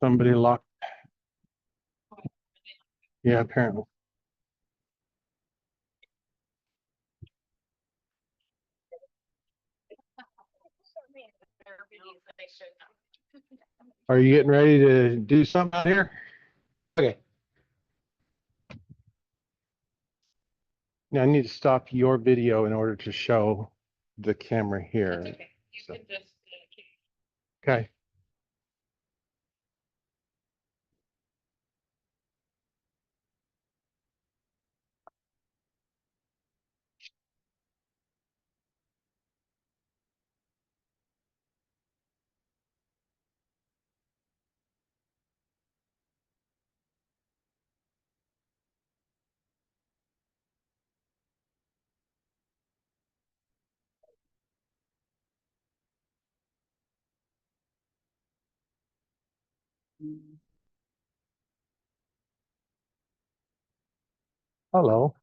Somebody locked. Yeah, apparently. Are you getting ready to do something out here? Okay. Now I need to stop your video in order to show the camera here. That's okay. You So- can just keep. Okay. Hello.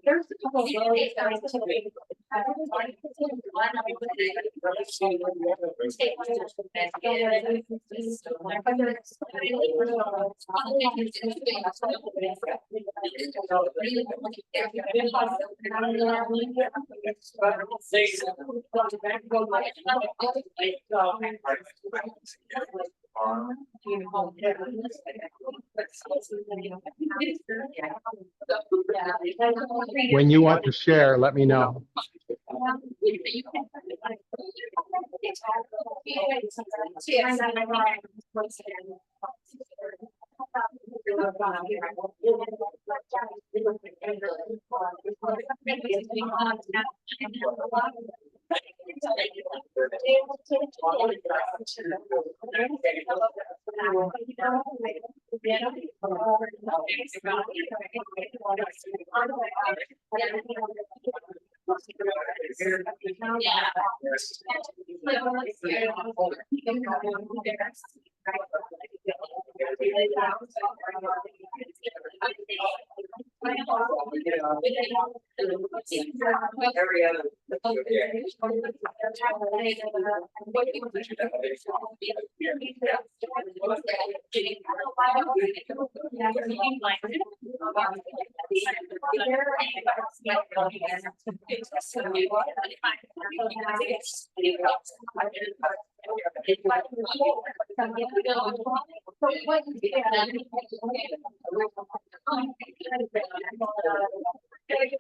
There's a couple of really guys today. When you want to share, let me know.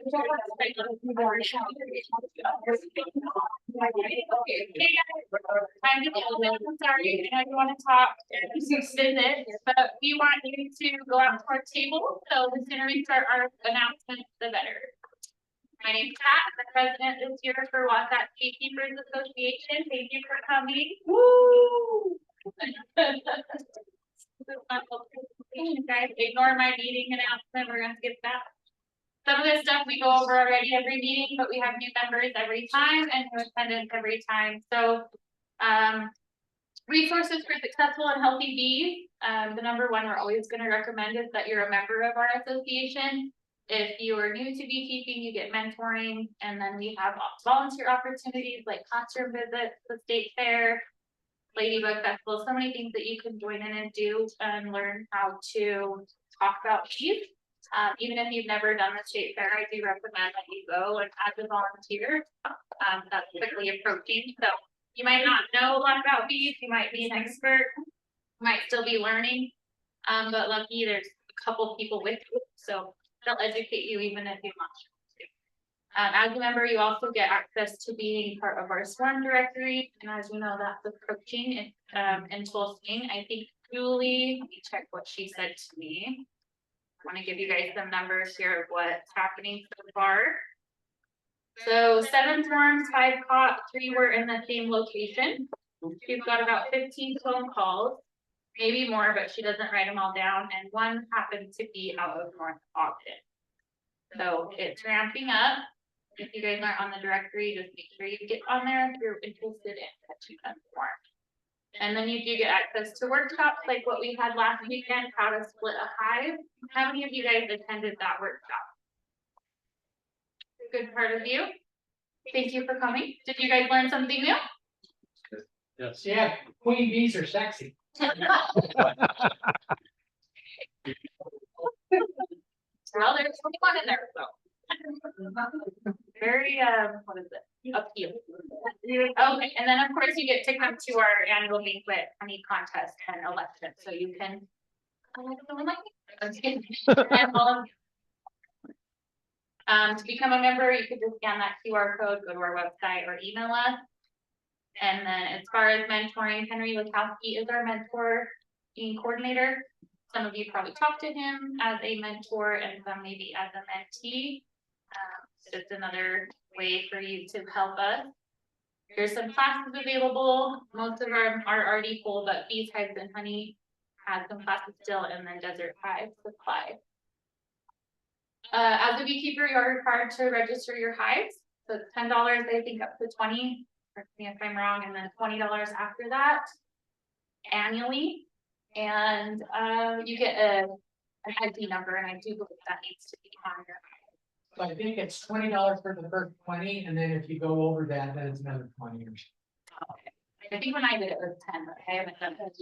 I'm sorry, I don't want to talk business, but we want you to go out to our table, so the sooner we start our announcements, the better. My name's Pat, the president this year for Wasatch Gatekeepers Association. Thank you for coming. Woo! Guys, ignore my meeting announcement. We're gonna skip that. Some of this stuff we go over already every meeting, but we have new members every time and new attendance every time. So, resources for successful and healthy bees. The number one we're always going to recommend is that you're a member of our association. If you are new to beekeeping, you get mentoring, and then we have volunteer opportunities like classroom visits, the state fair, Ladybug Festival, so many things that you can join in and do and learn how to talk about bees. Even if you've never done the state fair, I do recommend that you go and as a volunteer. That's quickly approaching. So you might not know a lot about bees, you might be an expert, might still be learning. But lucky there's a couple people with you, so they'll educate you even if you're not sure to. As a member, you also get access to being part of our swarm directory, and as you know, that's approaching in Tulsa. I think Julie, let me check what she said to me. I want to give you guys some numbers here of what's happening so far. So 7 swarms, 5 caught, 3 were in the same location. She's got about 15 phone calls, maybe more, but she doesn't write them all down. And 1 happened to be out of North Ogden. So it's ramping up. If you guys aren't on the directory, just make sure you get on there if you're interested in catching them more. And then you do get access to workshops like what we had last weekend, how to split a hive. How many of you guys attended that workshop? Good part of you. Thank you for coming. Did you guys learn something new? Yes. Yeah, queen bees are sexy. Well, there's only one in there, so. Very, what is it? Appealing. Okay, and then of course you get to come to our annual banquet, honey contest and election, so you can. And all of to become a member, you could just scan that QR code, go to our website or email us. And then as far as mentoring, Henry Lukowski is our mentor and coordinator. Some of you probably talked to him as a mentor and some maybe as a mentee. Just another way for you to help us. There's some classes available. Most of them are already full, but Bees, Hives, and Honey has some classes still, and then Desert Hive Supply. As a beekeeper, you are required to register your hives. So it's $10, I think up to 20, correct me if I'm wrong, and then $20 after that annually. And you get an ID number, and I do believe that needs to be on your hive. So I think it's $20 for the first 20, and then if you go over that, then it's another 20 or so. Okay. I think when I did it was 10, but I haven't done it.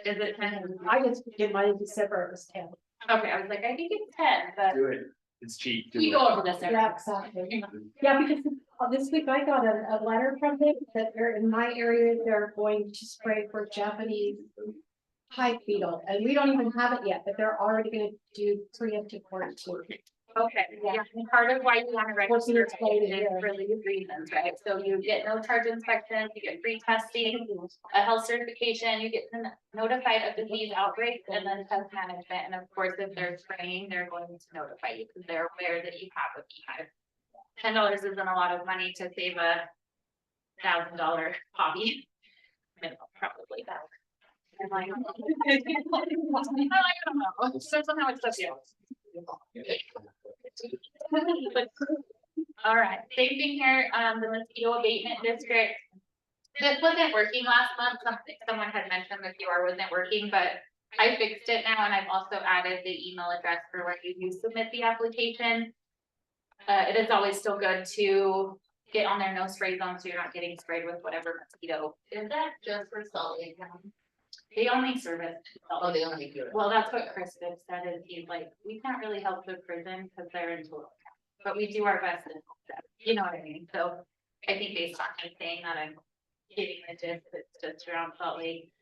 Is it 10? I just did mine in December, it was 10. Okay, I was like, I think it's 10, but Do it. It's cheap. Do we it. go over this every. Yeah, exactly. Yeah, because this week I got a letter from them that they're in my area, they're going to spray for Japanese hive beetle, and we don't even have it yet, but they're already gonna do preemptive quarantine. Okay, yeah, and part of why you want to register it's played is here. for these reasons, right? So you get no charge inspections, you get free testing, a health certification, you get notified of disease outbreaks, and then pest management. And of course, if they're spraying, they're going to notify you because they're aware that you have a beehive. $10 isn't a lot of money to save a $1,000 hobby. Probably that. I don't know. So somehow it's just all right, same thing here, the mosquito abatement district. This wasn't working last month, someone had mentioned the QR wasn't working, but I fixed it now, and I've also added the email address for when you do submit the application. It is always still good to get on their no spray zone, so you're not getting sprayed with whatever mosquito. Is that just for Salt Lake County? They only service. Oh, they only do it. Well, that's what Chris Vick said, is he's like, we can't really help the prison because they're in Tulsa, but we do our best to help them. You know what I mean? So I think based on him saying that, I'm getting the gist, it's just around Salt Lake.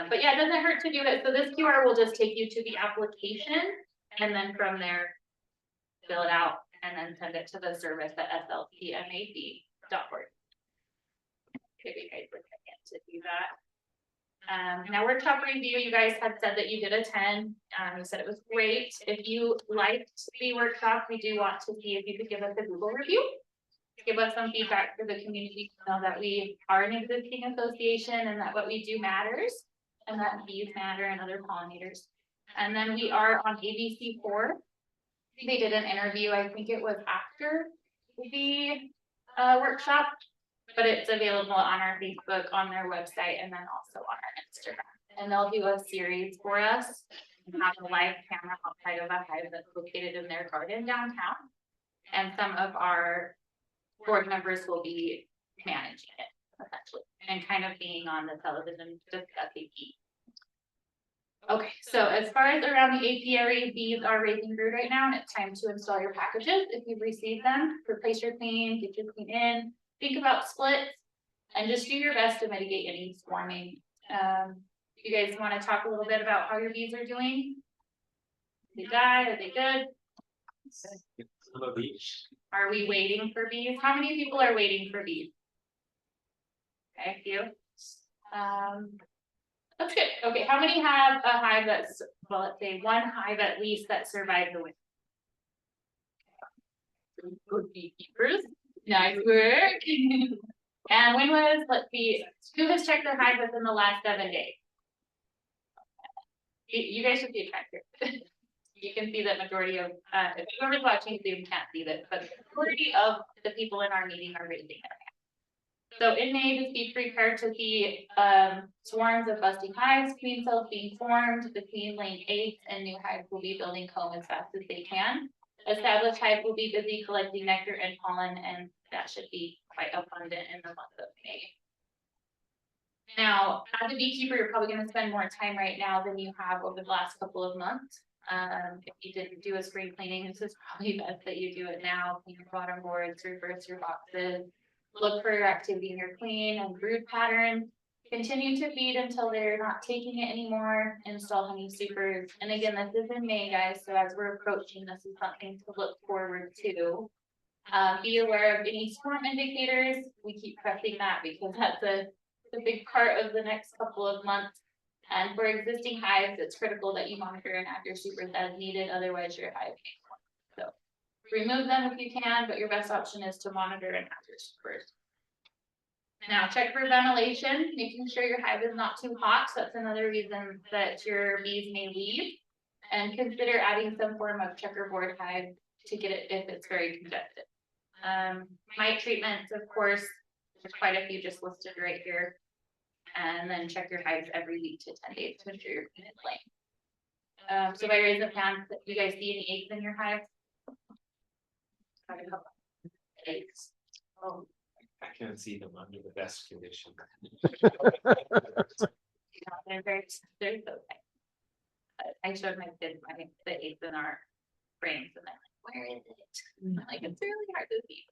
But yeah, it doesn't hurt to do it. So this QR will just take you to the application, and then from there, fill it out, and and then send it to the service at sltmac.org. If you guys would like to do that. Now workshop review, you guys had said that you did attend, you said it was great. If you liked the workshop, we do want to see if you could give us a Google review. Give us some feedback for the community to know that we are an existing association and that what we do matters. And that bees matter and other pollinators. And then we are on ABC4. They did an interview, I think it was after the workshop. But it's available on our Facebook, on their website, and then also on our Instagram. And they'll do a series for us. And have a live camera outside of a hive that's located in their garden downtown. And some of our board members will be managing it, essentially, and kind of being on the television discussing bees. Okay, so as far as around the apiary, bees are raising brood right now, and it's time to install your packages. If you've received them, replace your queen, get your queen in. Think about splits and just do your best to mitigate any swarming. You guys want to talk a little bit about how your bees are doing? Did they die? Are they good? Some of each. Are we waiting for bees? How many people are waiting for bees? Okay, a few. That's good. Okay, how many have a hive that's, well, let's say one hive at least that survived the winter? Good beekeepers. Nice work. And when was, let's see, who has checked their hive within the last 7 days? You guys should be attractive. You can see that majority of, if whoever's watching Zoom can't see this, but the majority of the people in our meeting are raising their hand. So in May, just be prepared to see swarms of busting hives, queen cells being formed, the queen laying eggs, and new hives will be building comb as fast as they can. Established hive will be busy collecting nectar and pollen, and that should be quite abundant in the month of May. Now, as a beekeeper, you're probably going to spend more time right now than you have over the last couple of months. If you didn't do a spring cleaning, this is probably best that you do it now. Clean your bottom boards, reverse your boxes, look for your activity in your queen and brood pattern. Continue to feed until they're not taking it anymore. Install honey supers. And again, this is in May, guys. So as we're approaching, this is something to look forward to. Be aware of any swarm indicators. We keep pressing that because that's a big part of the next couple of months. And for existing hives, it's critical that you monitor and add your supers as needed. Otherwise, your hive may swarm. So remove them if you can, but your best option is to monitor and add your supers. Now check for ventilation, making sure your hive is not too hot. So that's another reason that your bees may leave. And consider adding some form of checkerboard hive to get it if it's very congested. Mite treatments, of course, there's quite a few just listed right here. And then check your hives every week to 10 days to ensure your queen is laying. So by raising the pan, do you guys see any eggs in your hive? Eggs. Oh. I can't see them under the best condition. They're so tight. I showed my kids the eggs in our frames and they're like, where is it? I'm like, it's really hard to see.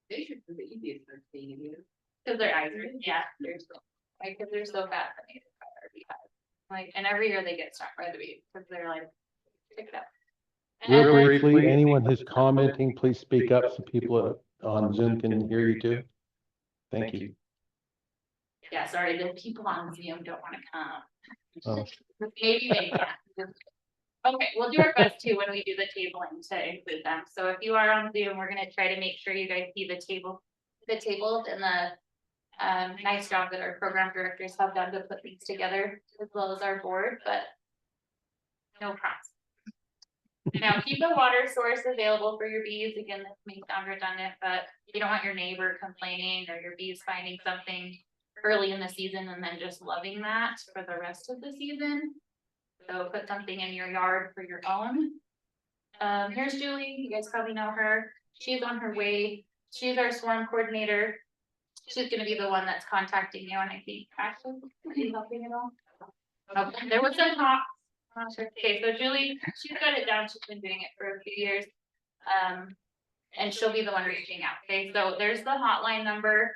They should be the easiest for seeing you. Because their eyes are, yeah, they're so, like, because they're so fascinated by our beehive. Like, and every year they get struck by the bees because they're like, pick it up. Real And- briefly, anyone who's commenting, please speak up so people on Zoom can hear you too. Thank you. Yeah, sorry, the people on Zoom don't want to come. Oh. Maybe they can. Okay, we'll do our best too when we do the tabling to include them. So if you are on Zoom, we're gonna try to make sure you guys see the tables and the nice job that our program directors have done to put things together, as well as our board, but no props. Now, keep a water source available for your bees. Again, this may sound redundant, but you don't want your neighbor complaining or your bees finding something early in the season and then just loving that for the rest of the season. So put something in your yard for your own. Here's Julie. You guys probably know her. She's on her way. She's our swarm coordinator. She's going to be the one that's contacting you. And I think Ashley, are you helping at all? Okay, there was some talk. Okay, so Julie, she's got it down. She's been doing it for a few years. And she'll be the one reaching out. Okay, so there's the hotline number.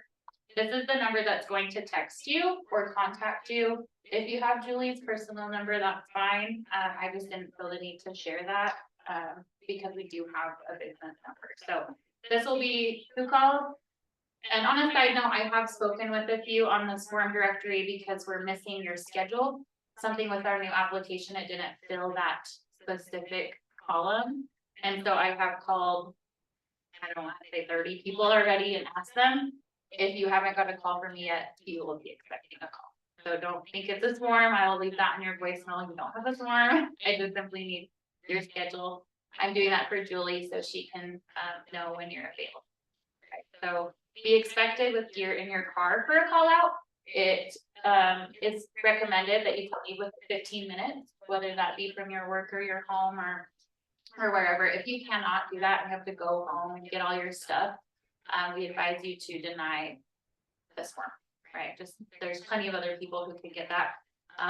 This is the number that's going to text you or contact you. If you have Julie's personal number, that's fine. I just didn't feel the need to share that because we do have a business number. So this will be who called. And on a side note, I have spoken with a few on the swarm directory because we're missing your schedule. Something with our new application, it didn't fill that specific column. And so I have called, I don't want to say 30 people already and asked them. If you haven't got a call from me yet, you will be expecting a call. So don't think it's a swarm. I will leave that in your voicemail. You don't have a swarm. I just simply need your schedule. I'm doing that for Julie so she can know when you're available. Okay, so be expected with gear in your car for a call out. It is recommended that you leave with 15 minutes, whether that be from your work or your home or wherever. If you cannot do that and have to go home and get all your stuff, we advise you to deny this form, right? Just there's plenty of other people who could get that.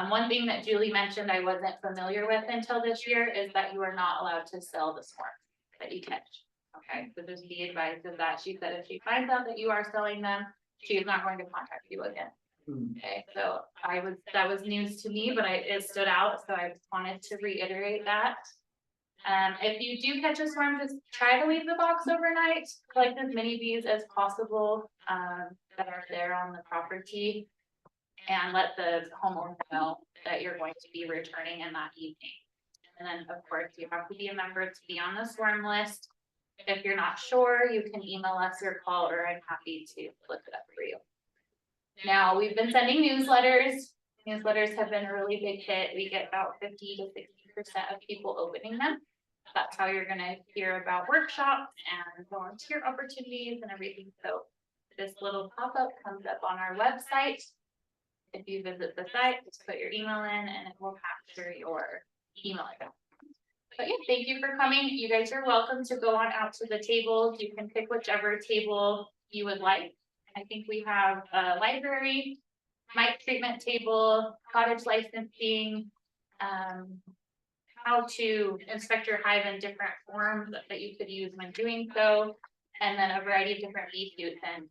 One thing that Julie mentioned I wasn't familiar with until this year is that you are not allowed to sell this form that you catch. Okay, so just be advised of that. She said if she finds out that you are selling them, she is not going to contact you again. Okay, so that was news to me, but it stood out, so I just wanted to reiterate that. If you do catch a swarm, just try to leave the box overnight, collect as many bees as possible that are there on the property, and let the homeowner know that you're going to be returning in that evening. And then, of course, you have to be a member to be on the swarm list. If you're not sure, you can email us or call, or I'm happy to look it up for you. Now, we've been sending newsletters. Newsletters have been a really big hit. We get about 50 to 60% of people opening them. That's how you're gonna hear about workshops and volunteer opportunities and everything. So this little pop-up comes up on our website. If you visit the site, just put your email in and it will capture your email address. But yeah, thank you for coming. You guys are welcome to go on out to the tables. You can pick whichever table you would like. I think we have a library, mite treatment table, cottage licensing, how to inspect your hive in different forms that you could use when doing so, and then a variety of different bee suits and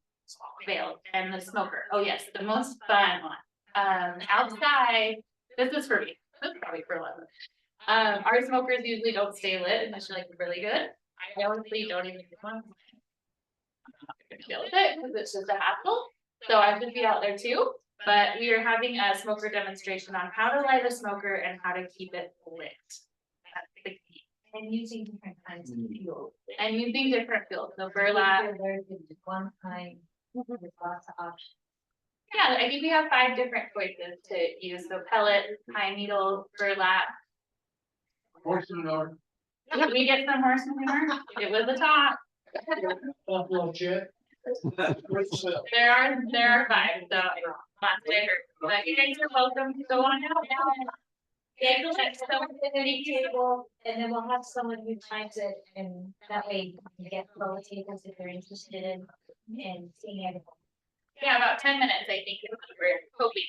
veils, and the smoker. Oh yes, the most fun one. Outside, this is for me. This is probably for 11. Our smokers usually don't stay lit unless you're like really good. I honestly don't even do one. I'm not gonna deal with it because it's just a hassle. So I should be out there too. But we are having a smoker demonstration on how to light a smoker and how to keep it lit. That's the key. And using different kinds of fuel. And using different fuels. So burlap. There's one kind, there's lots of options. Yeah, I think we have 5 different choices to use. So pellet, pine needle, burlap. Horse manure. We get some horse manure. It was a talk. Buffalo chip. There are 5, so last I heard. But you guys are welcome to go on out now and Yeah, we'll have someone at any table, and then we'll have someone who types it, and that way you get all the tables if they're interested in seeing everything. yeah, about 10 minutes, I think, is what we're hoping.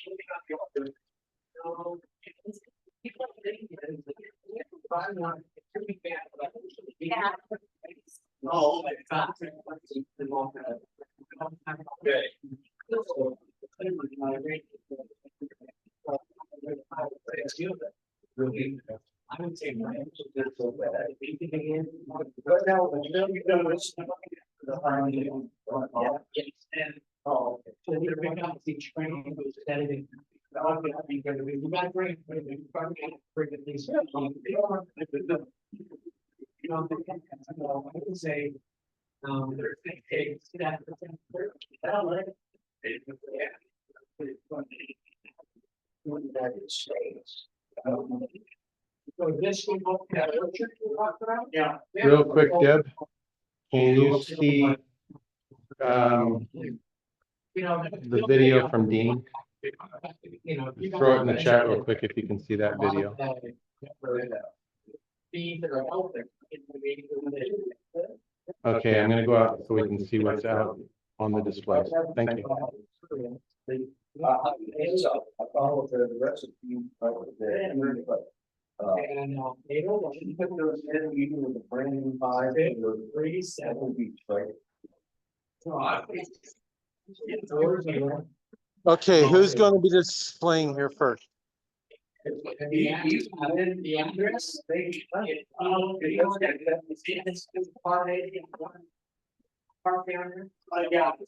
Yeah. Oh, I would say my answer is so bad. But now, you know, it's the harmony. Oh, so we're big up the training, was editing. Okay, I think we got great, we probably bring things. You know, I would say, there's takes that. That is states. So this we both have. Yeah. Real quick, Deb, can you see You know, the video from Dean? You know. Throw it in the chat real quick if you can see that video. Bees that are out there. Okay, I'm gonna go out so we can see what's out on the display. Thank you. I follow the recipe. And they don't. You put those in, you do with the brand new hive, and those 37 weeks, right? Okay, who's going to be displaying here first? The address, they. It's part A. Park down there. Yeah. So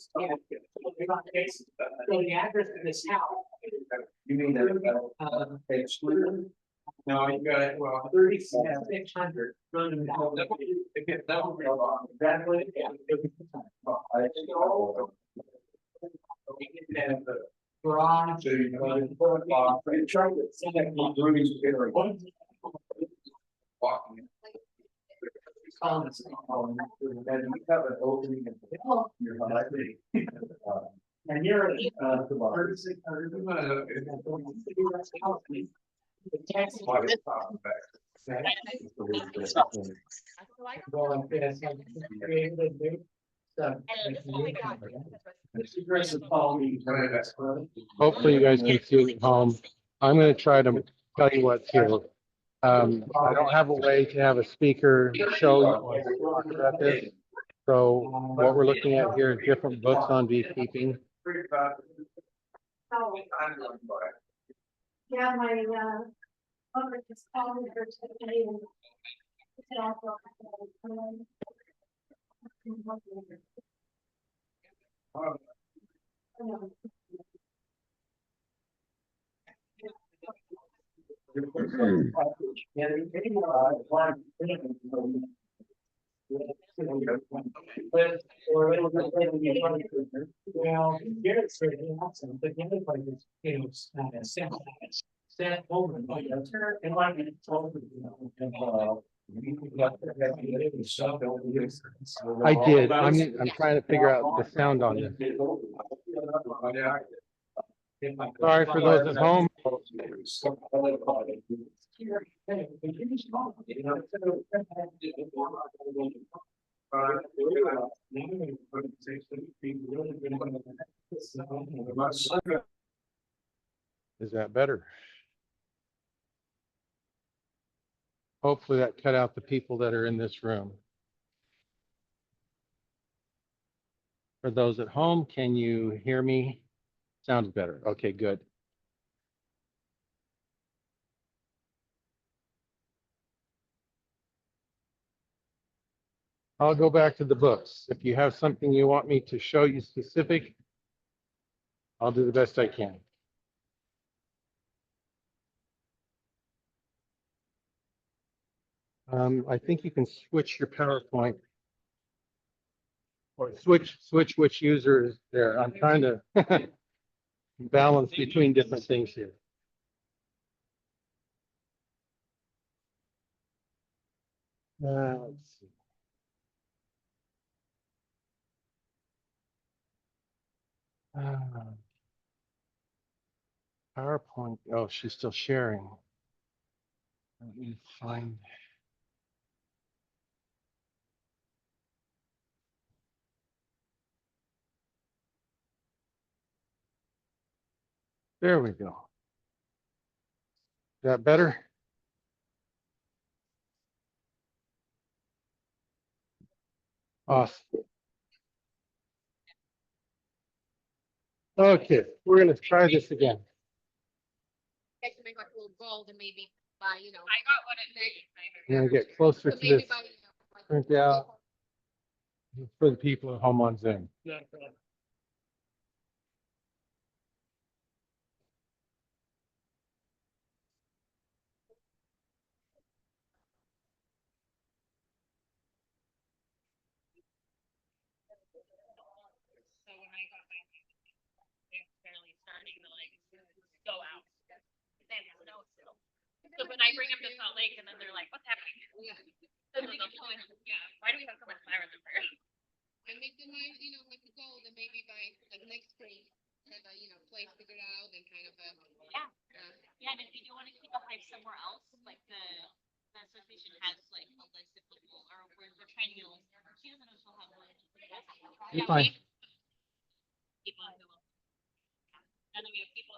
the address of this house. You mean that, excluded? No, you got it, well, 3600. That would be wrong. That would, yeah. I think all. And the garage. So you try to see that Rudy's area. Walking. And you have an opening in your library. And you're, 3600. the tax. Hopefully you guys can see it at home. I'm gonna try to tell you what's here. I don't have a way to have a speaker show you about this. So what we're looking at here is different books on beekeeping. Yeah, my, mother just called me for today and said also. Well, Garrett said he had some, but the other place is, you know, set over and like, and like, it's all, you know, and, I did. I'm trying to figure out the sound on this. Sorry for those at home. Is that better? Hopefully that cut out the people that are in this room. For those at home, can you hear me? Sounds better. Okay, good. I'll go back to the books. If you have something you want me to show you specific, I'll do the best I can. I think you can switch your PowerPoint or switch which user is there. I'm trying to balance between different things here. Let's see. PowerPoint. Oh, she's still sharing. Let me find. There we go. Is that better? Awesome. Okay, we're gonna try this again. I can make like a little gold and maybe buy, you know. I got what it I'm gonna get closer So to maybe this buy, you know, like. print out for the people at home on Zoom. So when I got back, it's barely starting to like go out. Then snow still. So when I bring them to Salt Lake and then they're like, what's happening? Yeah. And then they'll tell me, yeah, why do we have so much fire in the fire? And make them, you know, like a gold and maybe by like next spring, have a, you know, place figured out and kind of a. Yeah. Yeah, and if you do want to keep a hive somewhere else, like the association has like a list of people, or we're trying to get a list. She doesn't know she'll have one. You're fine. People who will. And then we have people.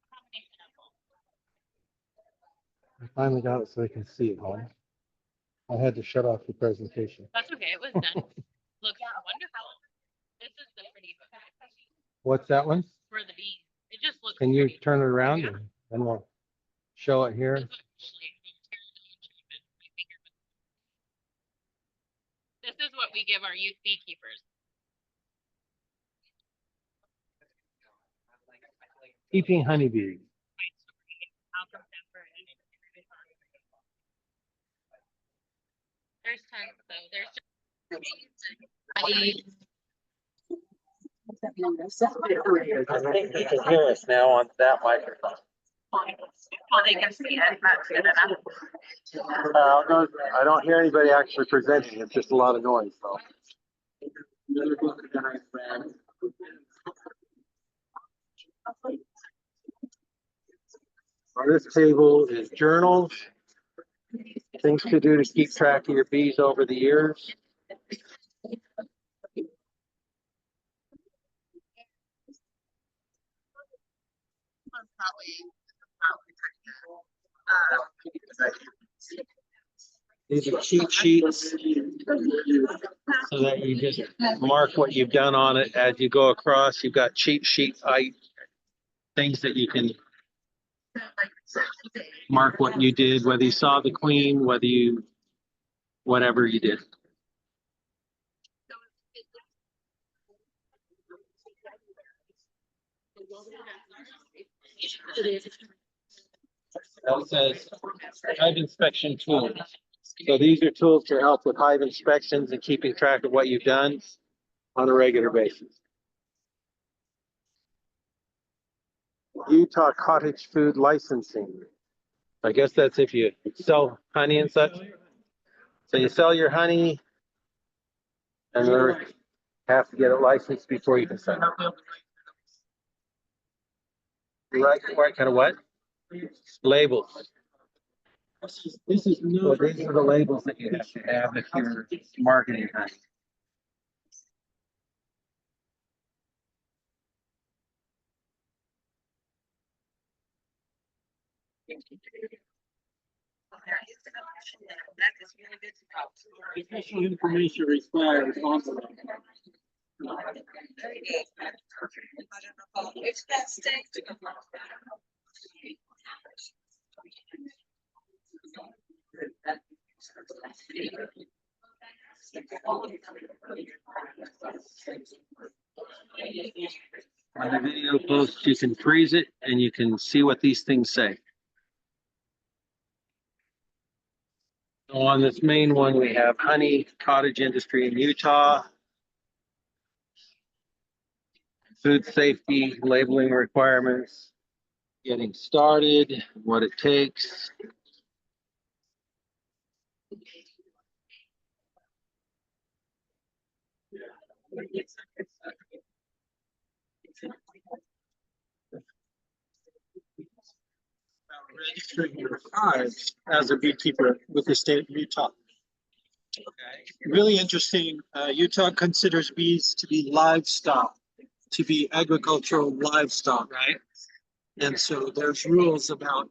Combination of both. I finally got it so they can see it home. I had to shut off the presentation. That's okay, it was done. Looks wonderful. This is the pretty book What's that one? for the bees. It just look. Can you turn it around and we'll show it here? This is what we give our youth beekeepers. Keeping honeybees. There's tons though, there's. You can hear us now on that microphone. Well, they can see it, that's good enough. I don't hear anybody actually presenting. It's just a lot of noise, so. On this table is journals, things to do to keep track of your bees over the years. These are cheat sheets so that you just mark what you've done on it as you go across. You've got cheat sheet things that you can mark what you did, whether you saw the queen, whatever you did. That says hive inspection tools. So these are tools to help with hive inspections and keeping track of what you've done on a regular basis. Utah cottage food licensing. I guess that's if you sell honey and such. So you sell your honey and you have to get it licensed before you can sell it. Right kind of what? Labels. This is no. So these are the labels that you have to have if you're marketing honey. Additional information required on the on the video post, you can freeze it and you can see what these things say. So on this main one, we have honey, cottage industry in Utah, food safety, labeling requirements, getting started, what it takes. Registering your hives as a beekeeper with the state of Utah. Really interesting. Utah considers bees to be livestock, to be agricultural livestock. Right. And so there's rules about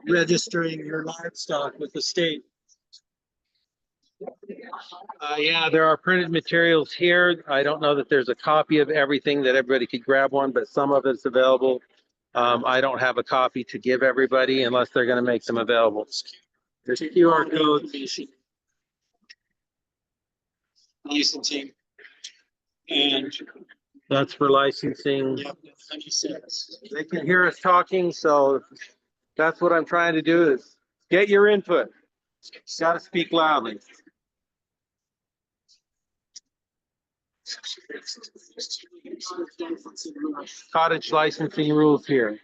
registering your livestock with the state. Yeah, there are printed materials here. I don't know that there's a copy of everything that everybody could grab one, but some of it's available. I don't have a copy to give everybody unless they're going to make them available. There's QR codes. Licensing. And That's for licensing. yep, honey sales. They can hear us talking, so that's what I'm trying to do is get your input. Got to speak loudly. Cottage licensing rules here.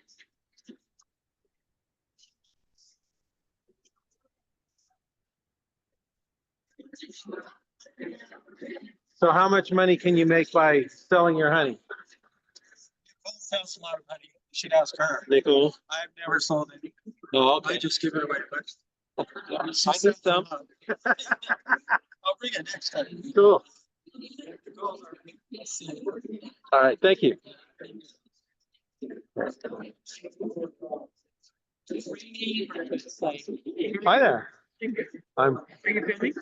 So how much money can you make by selling your honey? Nicole sells a lot of honey. You should ask her. Nicole? I've never sold any. Oh, I just give it away. I get some. I'll bring it next time. Cool. All right, thank you. Hi there.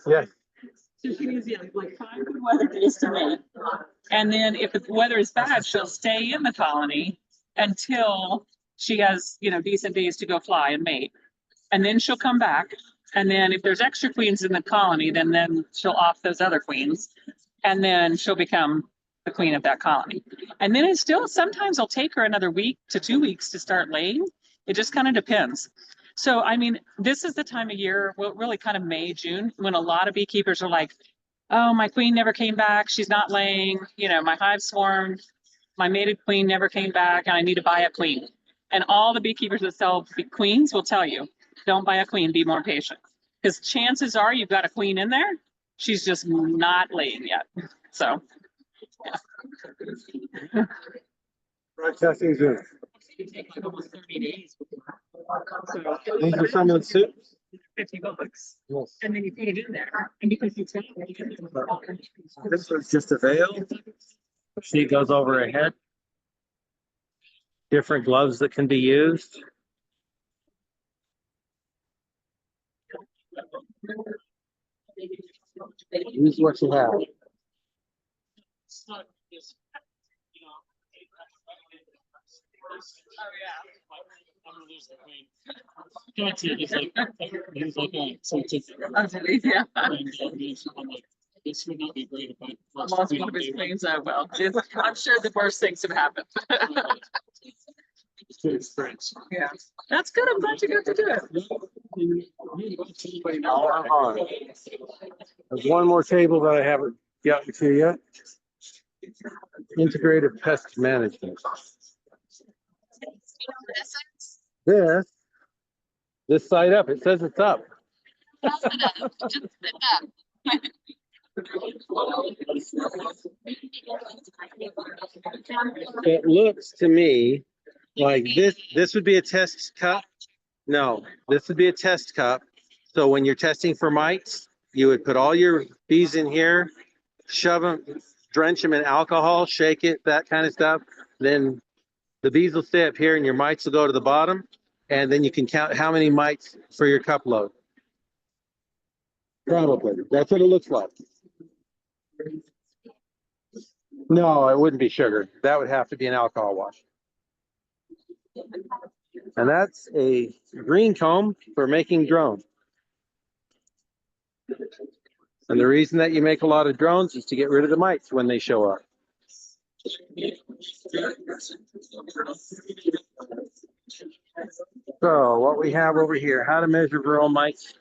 Yes. She's usually like 5 good weather days to me. And then if the weather is bad, she'll stay in the colony until she has, you know, decent days to go fly and mate. And then she'll come back. And then if there's extra queens in the colony, then she'll off those other queens. And then she'll become the queen of that colony. And then it's still, sometimes it'll take her another week to 2 weeks to start laying. It just kind of depends. So, I mean, this is the time of year, well, really kind of May, June, when a lot of beekeepers are like, oh, my queen never came back. She's not laying, you know, my hive swarmed, my mated queen never came back, and I need to buy a queen. And all the beekeepers that sell queens will tell you, don't buy a queen, be more patient. Because chances are you've got a queen in there, she's just not laying yet. So, yeah. Broadcasting Zoom. It takes like almost 30 days. These are some of the soups. $50. Yes. And then you put it in there. And because it's This is just a veil. She goes over her head. Different gloves that can be used. Use what you have. Yeah. This would not be great if I. Lost one of his queens. Oh, well, I'm sure the worst things have happened. Yeah, that's good. I'm glad you got to do it. There's one more table that I haven't gotten to yet. Integrated pest management. This side up, it says it's up. It looks to me like this would be a test cup. No, this would be a test cup. So when you're testing for mites, you would put all your bees in here, shove them, drench them in alcohol, shake it, that kind of stuff. Then the bees will stay up here and your mites will go to the bottom. And then you can count how many mites for your cup load. Probably. That's what it looks like. No, it wouldn't be sugar. That would have to be an alcohol wash. And that's a green comb for making drones. And the reason that you make a lot of drones is to get rid of the mites when they show up. So what we have over here, how to measure varroa mites.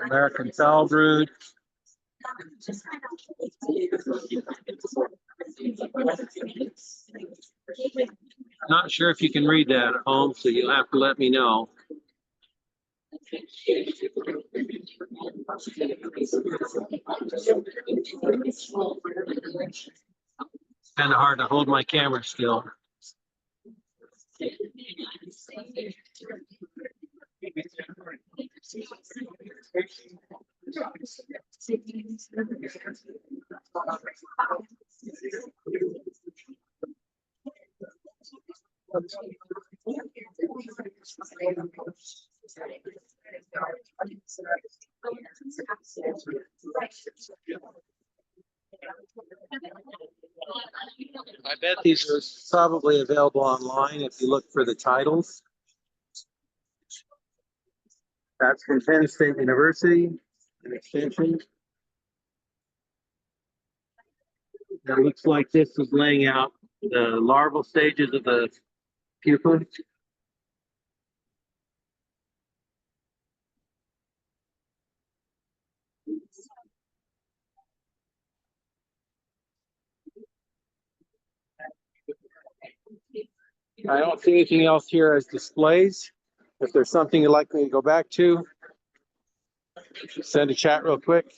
American foul brood. Not sure if you can read that at home, so you'll have to let me know. It's kind of hard to hold my camera still. I bet these are probably available online if you look for the titles. That's from Penn State University, an extension. It looks like this is laying out the larval stages of the pupa. I don't see anything else here as displays. If there's something you'd like me to go back to, send a chat real quick.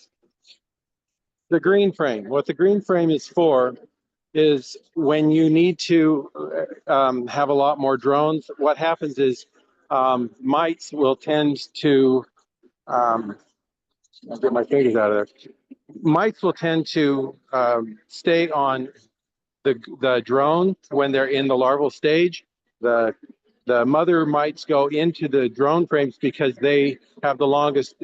The green frame. What the green frame is for is when you need to have a lot more drones. What happens is mites will tend to, I'll get my fingers out of there. Mites will tend to stay on the drone when they're in the larval stage. The mother mites go into the drone frames because they have the longest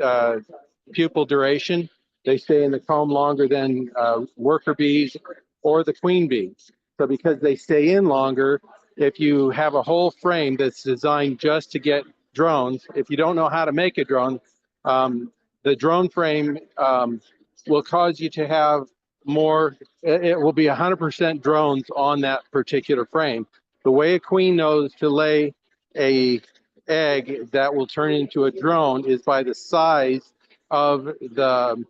pupal duration. They stay in the comb longer than worker bees or the queen bees. So because they stay in longer, if you have a whole frame that's designed just to get drones, if you don't know how to make a drone, the drone frame will cause you to have more, it will be 100% drones on that particular frame. The way a queen knows to lay a egg that will turn into a drone is by the size of the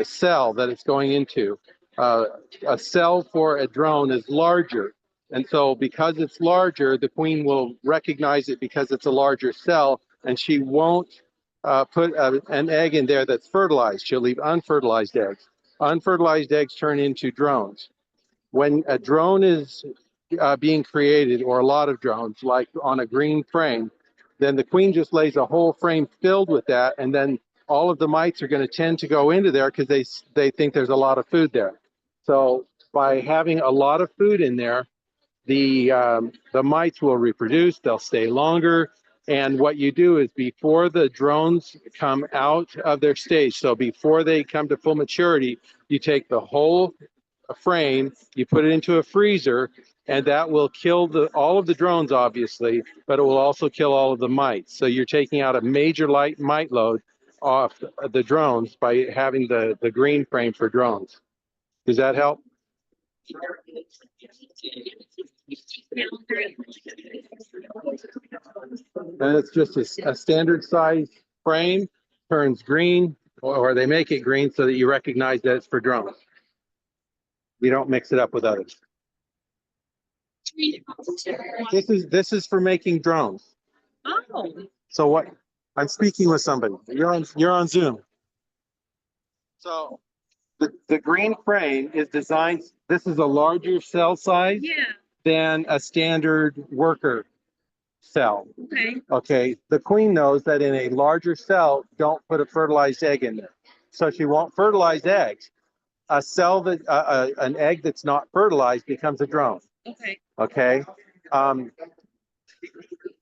cell that it's going into. A cell for a drone is larger. And so because it's larger, the queen will recognize it because it's a larger cell, and she won't put an egg in there that's fertilized. She'll leave unfertilized eggs. Unfertilized eggs turn into drones. When a drone is being created, or a lot of drones, like on a green frame, then the queen just lays a whole frame filled with that, and then all of the mites are going to tend to go into there because they think there's a lot of food there. So by having a lot of food in there, the mites will reproduce, they'll stay longer. And what you do is, before the drones come out of their stage, so before they come to full maturity, you take the whole frame, you put it into a freezer, and that will kill all of the drones, obviously, but it will also kill all of the mites. So you're taking out a major mite load off the drones by having the green frame for drones. Does that help? And it's just a standard size frame, turns green, or they make it green so that you recognize that it's for drones. You don't mix it up with others. This is for making drones. Oh. So what? I'm speaking with somebody. You're on Zoom. So the green frame is designed. This is a larger cell size than a standard worker cell. Okay. Okay. The queen knows that in a larger cell, don't put a fertilized egg in there. So she won't fertilize eggs. A cell that an egg that's not fertilized becomes a drone. Okay. Okay.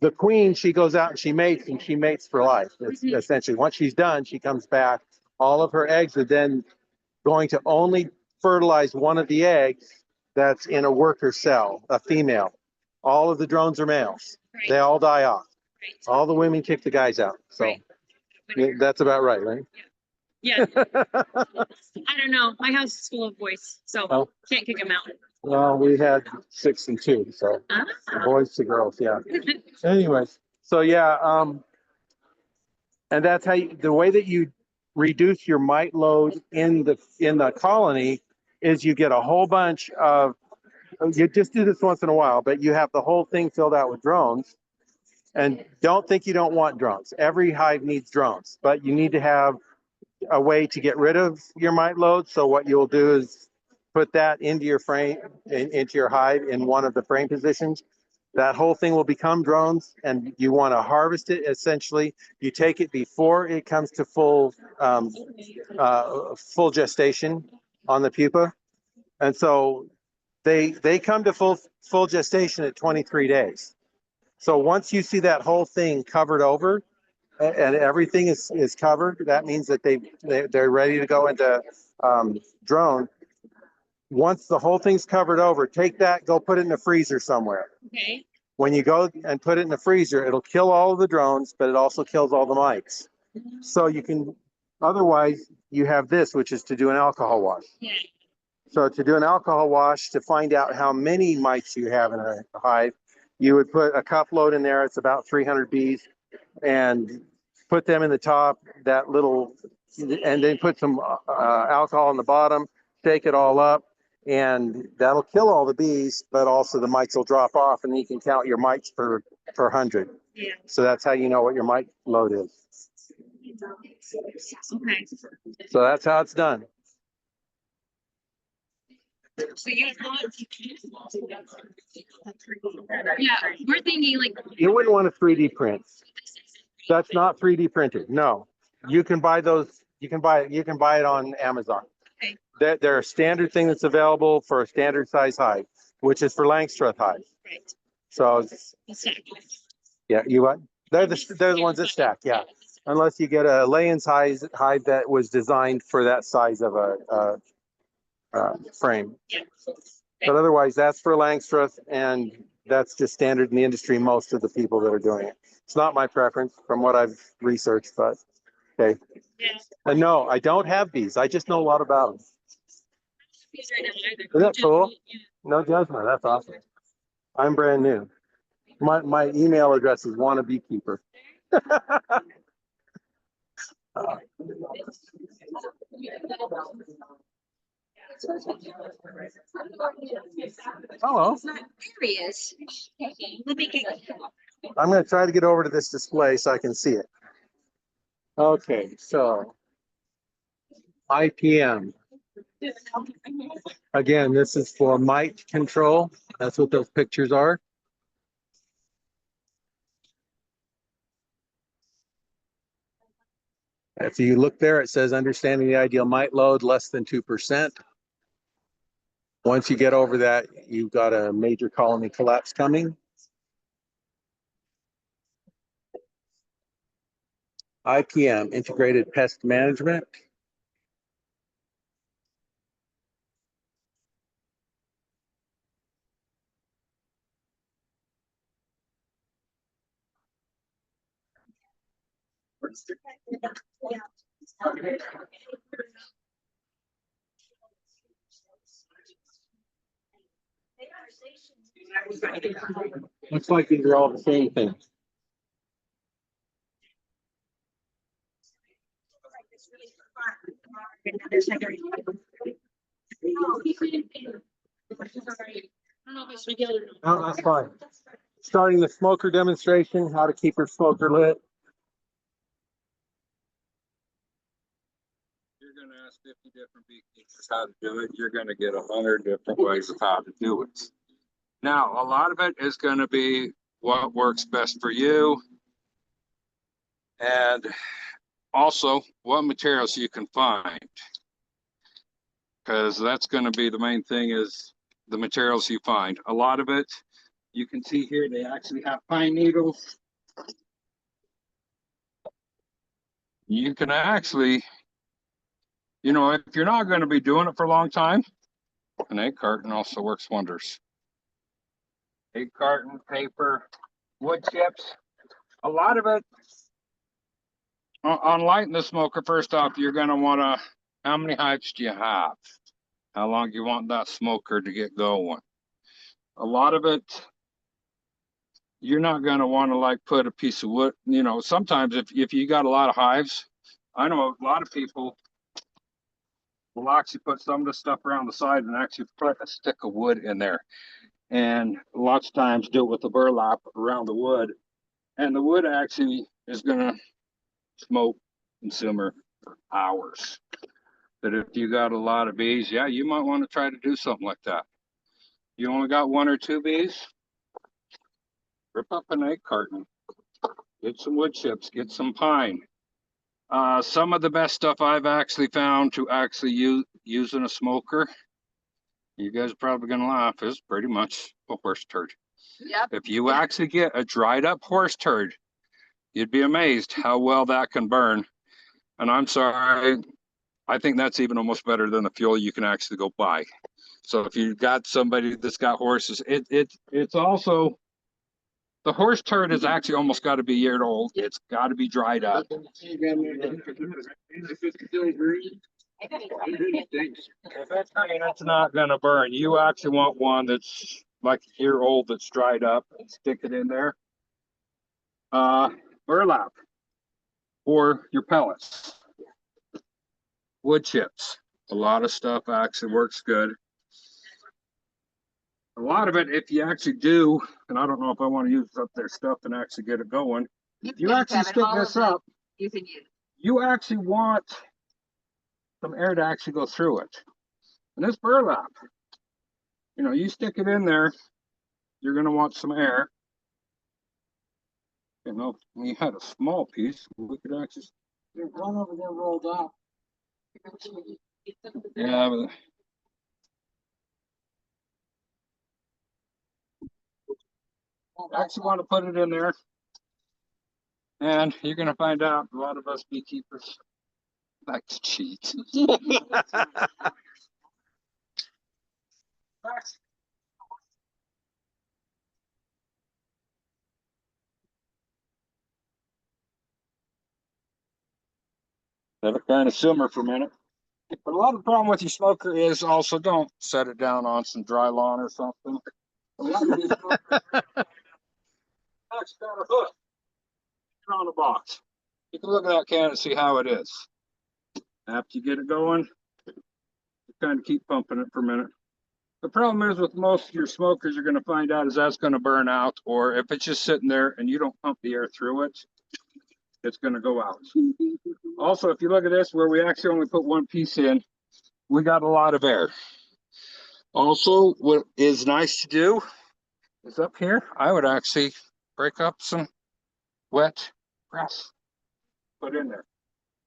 The queen, she goes out and she mates for life. It's essentially, once she's done, she comes back. All of her eggs are then going to only fertilize one of the eggs that's in a worker cell, a female. All of the drones are males. Right. They all die off. Right. All the women kick the guys out. So Right. that's about right, right? Yeah. I don't know. My house is full of boys, so Oh. can't kick them out. Well, we had 6 and 2, so Ah. boys to girls, yeah. Anyways, so yeah, and that's how the way that you reduce your mite load in the colony is you get a whole bunch of, you just do this once in a while, but you have the whole thing filled out with drones. And don't think you don't want drones. Every hive needs drones, but you need to have a way to get rid of your mite load. So what you'll do is put that into your frame, into your hive in one of the frame positions. That whole thing will become drones, and you want to harvest it. Essentially, you take it before it comes to full gestation on the pupa, and so they come to full gestation at 23 days. So once you see that whole thing covered over, and everything is covered, that means that they're ready to go into drone. Once the whole thing's covered over, take that, go put it in the freezer somewhere. Okay. When you go and put it in the freezer, it'll kill all of the drones, but it also kills all the mites. So you can, otherwise you have this, which is to do an alcohol wash. Yeah. So to do an alcohol wash, to find out how many mites you have in a hive, you would put a cup load in there. It's about 300 bees, and put them in the top, that little, and then put some alcohol in the bottom, shake it all up, and that'll kill all the bees, but also the mites will drop off, and you can count your mites per 100. Yeah. So that's how you know what your mite load is. Okay. So that's how it's done. So you yeah, we're thinking like You wouldn't want a 3D print. That's not 3D printed. No, you can buy those. You can buy it on Amazon. Okay. They're a standard thing that's available for a standard size hive, which is for Langstroth hives. right. So Exactly. yeah, you what? They're the ones that stack. Yeah. unless you get a Layens hive that was designed for that size of a frame. But otherwise, that's for Langstroth, and that's just standard in the industry, most of the people that are doing it. It's not my preference from what I've researched, but okay. And no, I don't have bees. I just know a lot about them. Isn't that cool? No judgment. That's awesome. I'm brand new. My email address is wannabeekeeper. Hello. Curious. Let me get. I'm going to try to get over to this display so I can see it. Okay, so IPM. Again, this is for mite control. That's what those pictures are. If you look there, it says understanding the ideal mite load less than 2%. Once you get over that, you've got a major colony collapse coming. IPM, Integrated Pest Management. Looks like these are all the same thing. No, that's fine. Starting the smoker demonstration, how to keep your smoker lit. You're going to ask 50 different beekeepers how to do it. You're going to get 100 different ways of how to do it. Now, a lot of it is going to be what works best for you. And also what materials you can find. Because that's going to be the main thing, is the materials you find. A lot of it, you can see here, they actually have pine needles. You can actually, you know, if you're not going to be doing it for a long time, an egg carton also works wonders. Egg carton, paper, wood chips. A lot of it, on lighting the smoker, first off, you're going to want to, how many hives do you have? How long do you want that smoker to get going? A lot of it, you're not going to want to like put a piece of wood, you know, sometimes if you got a lot of hives, I know a lot of people will actually put some of the stuff around the side and actually put a stick of wood in there. And lots of times do it with the burlap around the wood. And the wood actually is going to smoke consumer for hours. But if you got a lot of bees, yeah, you might want to try to do something like that. You only got 1 or 2 bees? Rip up an egg carton. Get some wood chips, get some pine. Some of the best stuff I've actually found to actually use in a smoker, you guys are probably going to laugh, is pretty much a horse turd. Yep. If you actually get a dried up horse turd, you'd be amazed how well that can burn. And I'm sorry, I think that's even almost better than the fuel you can actually go buy. So if you've got somebody that's got horses, it's also, the horse turd has actually almost got to be a year old. It's got to be dried up. If it's not going to burn, you actually want one that's like a year old that's dried up. Stick it in there. Burlap or your pellets. Wood chips. A lot of stuff actually works good. A lot of it, if you actually do, and I don't know if I want to use up their stuff and actually get it going. If you actually stick this up, you actually want some air to actually go through it. And this burlap, you know, you stick it in there, you're going to want some air. You know, when you had a small piece, we could actually get one over there rolled up. Yeah, but I actually want to put it in there. And you're gonna find out a lot of us beekeepers like to cheat. Let it kind of simmer for a minute. But a lot of the problem with your smoker is also don't set it down on some dry lawn or something. A lot of these smokers actually got a hook on the box. You can look at that can and see how it is. After you get it going, you kind of keep pumping it for a minute. The problem is with most of your smokers, you're going to find out is that's going to burn out, or if it's just sitting there and you don't pump the air through it, it's going to go out. Also, if you look at this, where we actually only put one piece in, we got a lot of air. Also, what is nice to do is up here, I would actually break up some wet grass, put in there.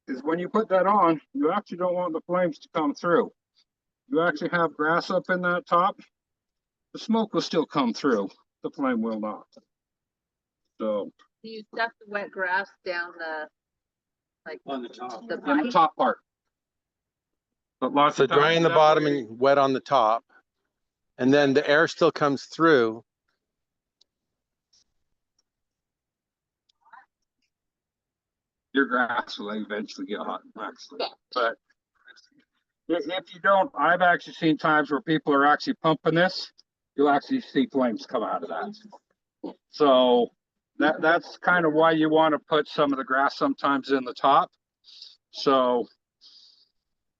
Because when you put that on, you actually don't want the flames to come through. You actually have grass up in that top, the smoke will still come through, the flame will not. So You stuff the wet grass down the, like, On the top. the in the pipe. top part. But lots So of times dry in the that bottom way- and wet on the top. And then the air still comes through. your grass will eventually get hot, actually. But if you don't, I've actually seen times where people are actually pumping this, you'll actually see flames come out of that. So that's kind of why you want to put some of the grass sometimes in the top. So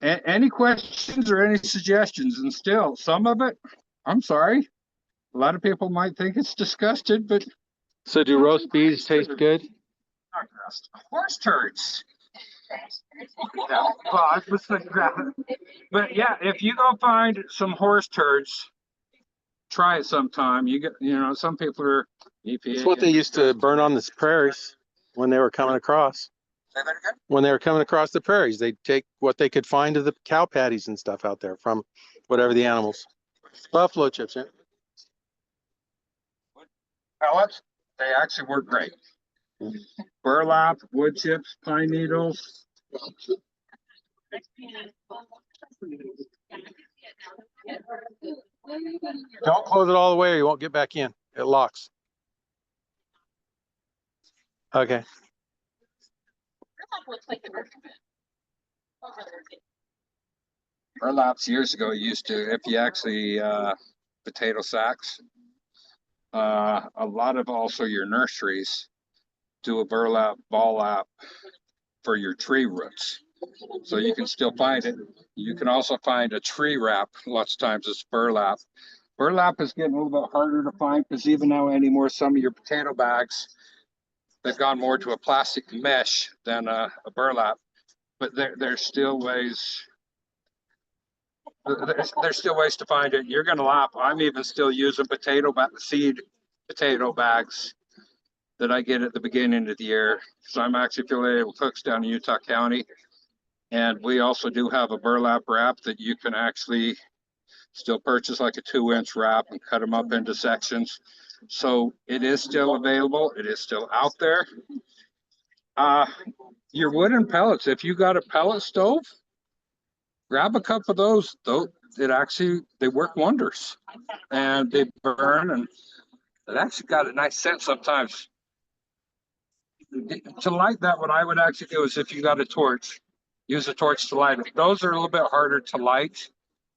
any questions or any suggestions? And still, some of it, I'm sorry, a lot of people might think it's disgusting, but So do roast bees taste good? not grass, horse turds. Yeah, well, I was thinking that. But yeah, if you go find some horse turds, try it sometime. You get, some people are EPA. It's what they used to burn on the prairies when they were coming across. Say that again? When they were coming across the prairies, they'd take what they could find of the cow patties and stuff out there from whatever the animals. Buffalo chips, yeah. Pellets, they actually work great. Burlap, wood chips, pine needles. Don't close it all the way or you won't get back in. It locks. Okay. Burlaps years ago used to, if you actually potato sacks, a lot of also your nurseries do a burlap ball lap for your tree roots. So you can still find it. You can also find a tree wrap. Lots of times it's burlap. Burlap is getting a little bit harder to find because even now anymore, some of your potato bags, they've gone more to a plastic mesh than a burlap. But there's still ways. There's still ways to find it. You're gonna laugh. I'm even still using seed potato bags that I get at the beginning of the year. So I'm actually affiliated with Cooks down in Utah County. And we also do have a burlap wrap that you can actually still purchase, like a 2-inch wrap, and cut them up into sections. So it is still available. It is still out there. Your wooden pellets, if you got a pellet stove, grab a couple of those. They work wonders, and they burn, and it actually got a nice scent sometimes. To light that, what I would actually do is, if you got a torch, use a torch to light it. Those are a little bit harder to light,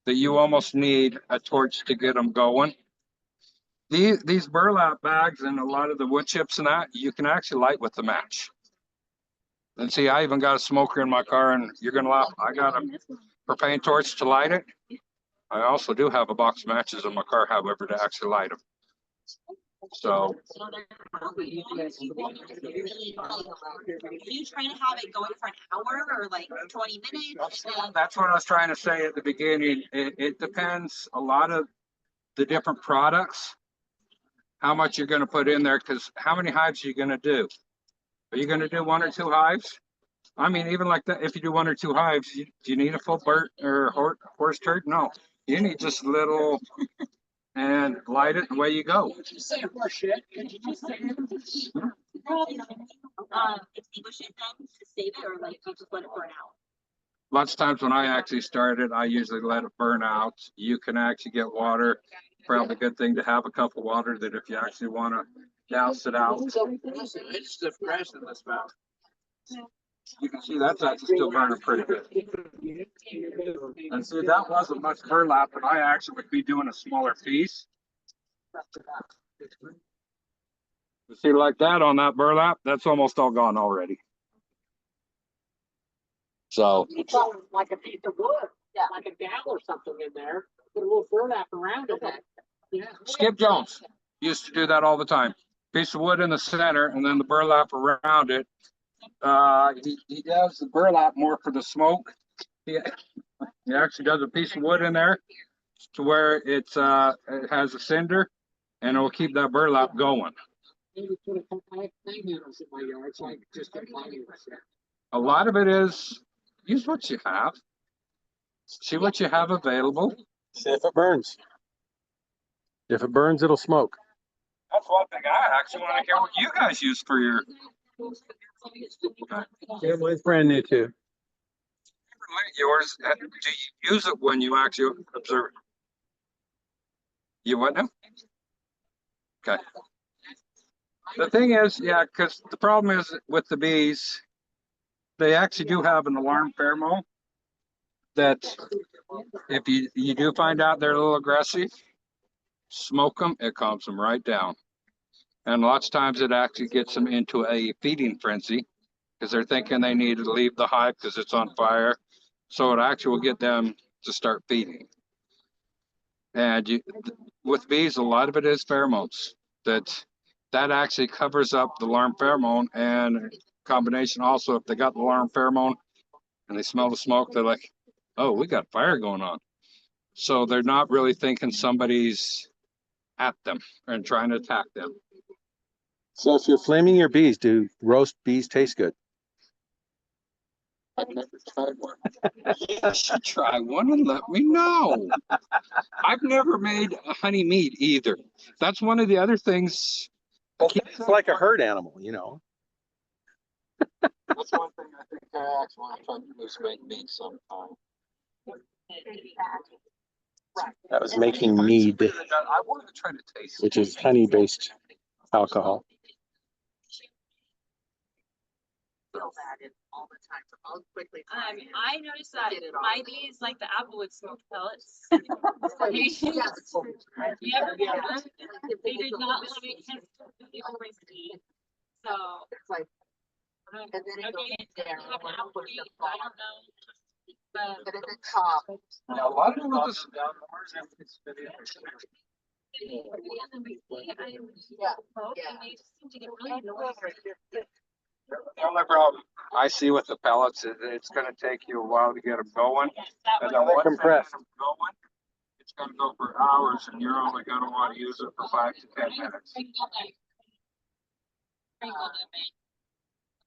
that you almost need a torch to get them going. These burlap bags and a lot of the wood chips and that, you can actually light with the match. And see, I even got a smoker in my car, and you're gonna laugh. I got a propane torch to light it. I also do have a box of matches in my car, however, to actually light them. So. Are you trying to have it going for an hour or like 20 minutes? That's what I was trying to say at the beginning. It depends a lot of the different products, how much you're going to put in there, because how many hives are you going to do? Are you going to do 1 or 2 hives? I mean, even like that, if you do 1 or 2 hives, do you need a full bird or horse turd? No, you need just a little, and light it, and away you go. extinguish it then to save it, or like you just let it burn out? Lots of times when I actually start it, I usually let it burn out. You can actually get water. Probably a good thing to have a cup of water that if you actually want to douse it out. It's the fresh in this mouth. You can see that's actually still burning pretty good. And see, that wasn't much burlap, but I actually would be doing a smaller piece. You see like that on that burlap, that's almost all gone already. So Like a piece of wood, like a dowel or something in there, put a little burlap around it. Yeah. Skip Jones used to do that all the time. Piece of wood in the center and then the burlap around it. He does the burlap more for the smoke. He actually does a piece of wood in there to where it has a cinder and it will keep that burlap going. Maybe put a couple of thing handles in my yard, it's like just a monument. A lot of it is use what you have. See what you have available. See if it burns. If it burns, it'll smoke. That's one thing I actually want to hear what you guys use for your. Yeah, mine's brand new too. Yours, do you use it when you actually observe it? You what now? Okay. The thing is, yeah, because the problem is with the bees, they actually do have an alarm pheromone that if you do find out they're a little aggressive, smoke them, it calms them right down. And lots of times it actually gets them into a feeding frenzy because they're thinking they need to leave the hive because it's on fire. So it actually will get them to start feeding. And with bees, a lot of it is pheromones that actually covers up the alarm pheromone, and combination also, if they got the alarm pheromone and they smell the smoke, they're like, oh, we got fire going on. So they're not really thinking somebody's at them and trying to attack them. So if you're flaming your bees, do roast bees taste good? I've never tried one. You should try one and let me know. I've never made a honey mead either. That's one of the other things. It's like a herd animal, you know. That's one thing I think I actually want to try to do is make mead sometime. That was making mead, I wanted to try to taste which is honey-based alcohol. All the time, so I'll quickly. I noticed that my bees like the applewood smoke pellets. You ever get them? They did not let me test the always eat. So it's like. And then it goes there. I don't know. But at the top. Now, a lot of people just. The only problem I see with the pellets is it's going to take you a while to get them going. And then once they get them going, it's going to go for hours, and you're only going to want to use it for 5 to 10 minutes.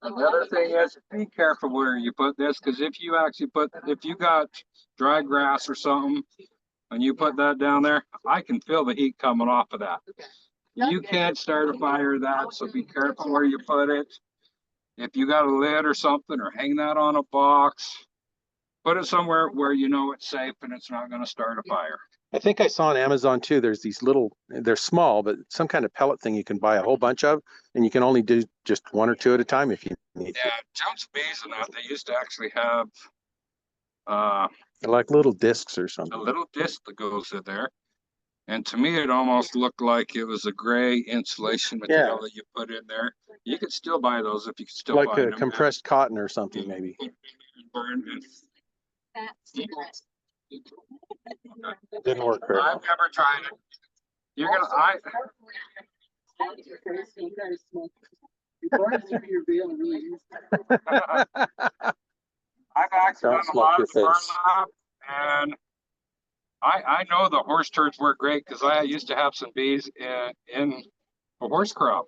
The other thing is, be careful where you put this, because if you got dry grass or something, and you put that down there, I can feel the heat coming off of that. You can't start a fire with that, so be careful where you put it. If you got a lid or something, or hang that on a box, put it somewhere where you know it's safe and it's not going to start a fire. I think I saw on Amazon too, there's these little, they're small, but some kind of pellet thing you can buy a whole bunch of, and you can only do just 1 or 2 at a time if you need to. Yeah, Jones Bees and that, they used to actually have like little discs or something. A little disc that goes in there. And to me, it almost looked like it was a gray insulation material that you put in there. You could still buy those if you could still like buy them. Like a compressed cotton or something, maybe. Burn it didn't work. I've never tried it. You're gonna. I've actually done a lot of burlap, and I know the horse turds work great because I used to have some bees in a horse crop,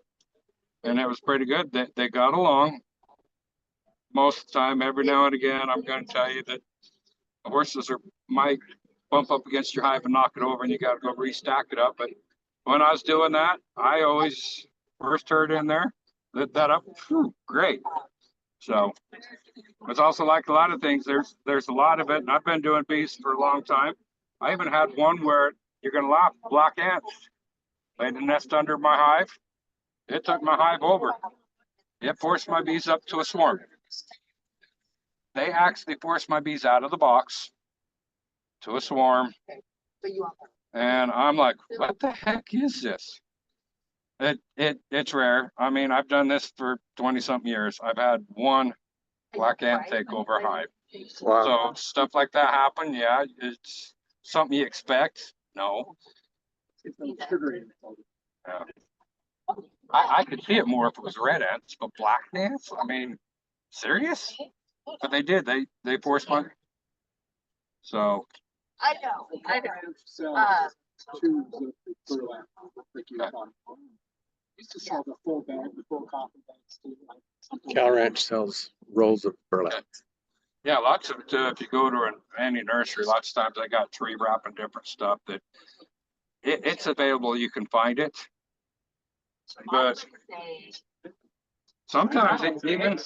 and it was pretty good. They got along most of the time. Every now and again, I'm going to tell you that the horses might bump up against your hive and knock it over, and you got to go restack it up. But when I was doing that, I always horse turd in there, lit that up, whew, great. So it's also like a lot of things, there's a lot of it, and I've been doing bees for a long time. I even had one where you're gonna laugh, black ants laid a nest under my hive. It took my hive over. It forced my bees up to a swarm. They actually forced my bees out of the box to a swarm. And I'm like, what the heck is this? It's rare. I mean, I've done this for 20 something years. I've had one black ant take over a hive. Wow. So stuff like that happen. Yeah, it's something you expect. No. Yeah. I could see it more if it was red ants, but black ants? I mean, serious? But they did. They forced my. So. I know. Used to sell the full bag, the full coffee bags too. Cal Ranch sells rolls of burlap. Yeah, lots of it. If you go to any nursery, lots of times they got tree wrap and different stuff that it's available. You can find it, but sometimes it even.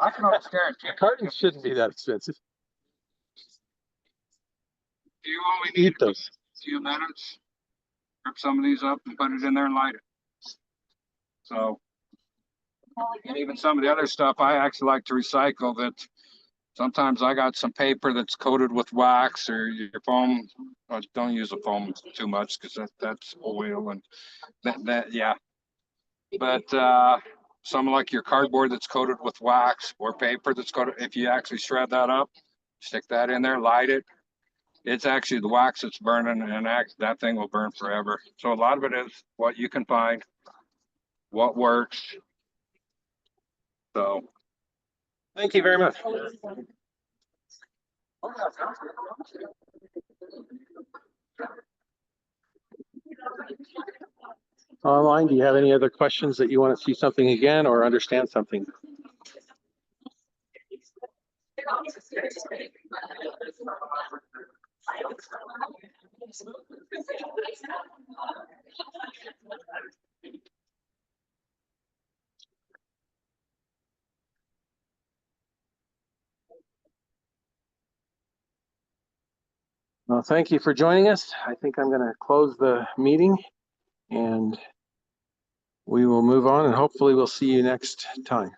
I can almost guarantee. Cartons shouldn't be that expensive. Do you only Eat those. a few minutes? Rip some of these up and put it in there and light it. So, and even some of the other stuff I actually like to recycle. That sometimes I got some paper that's coated with wax or your foam. Don't use the foam too much because that's oil and that yeah. But some like your cardboard that's coated with wax or paper that's coated. If you actually shred that up, stick that in there, light it. It's actually the wax that's burning, and that thing will burn forever. So a lot of it is what you can find, what works. So, Thank you very much. Online, do you have any other questions that you want to see something again or understand something? Well, thank you for joining us. I think I'm going to close the meeting and we will move on and hopefully we'll see you next time.